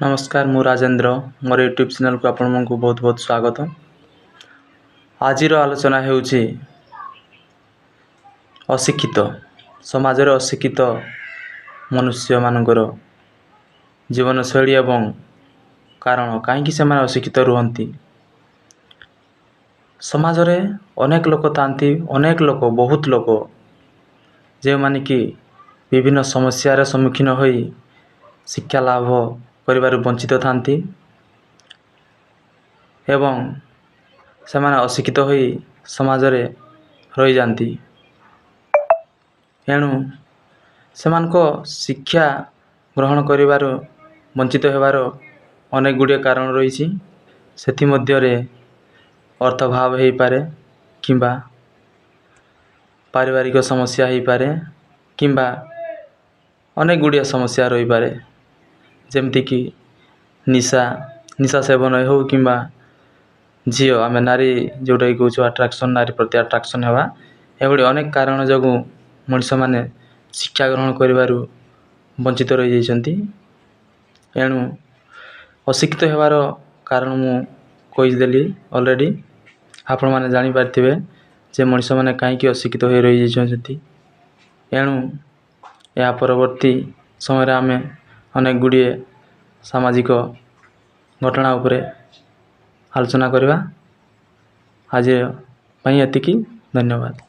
नमस्कार मु राजेंद्र मोर YouTube channel को आपण मन को बहुत बहुत स्वागत। आज आलोचना हेउची अशिक्षित समाज रे अशिक्षित मनुष्य मानकर जीवन शैली एवं कारण कहीं से माने अशिक्षित रुहंती। समाज रे अनेक लोक तांती अनेक लोक बहुत लोक जे माने कि विभिन्न समस्या रे सम्मुखीन होई शिक्षा लाभ करिबारु वंचित थांती एवं सेमाने अशिक्षित होई समाज रे रही जांती। एणु सेमानको शिक्षा ग्रहण करिबारु वंचित हेबार अनेक गुड़िया कारण रही। सेथि मध्य रे अर्थभाव हेई पारे किंबा पारिवारिक समस्या हेई पारे किंबा अनेक गुड़िया समस्या रही पारे जेमती कि निशा सेवन हो किंबा झील आम नारी जोटा कि कौच अट्राक्शन नारी प्रति अट्राक्शन हेबा एगुड़ी अनेक कारण जो मनीष माने शिक्षा ग्रहण करिबारु वंचित रही जाइछंती। एणु अशिक्षित हेबार कारण मु कहिदेली ऑलरेडी आपण माने जानि पारथिबे जे मनीष माने काहे कि अशिक्षित होई रही जाइछंती। एणु या परवर्ती समय रे आमे अनेक गुड़िए सामाजिक घटना उपरे आलोचना करबा। आज पई एतिकी धन्यवाद।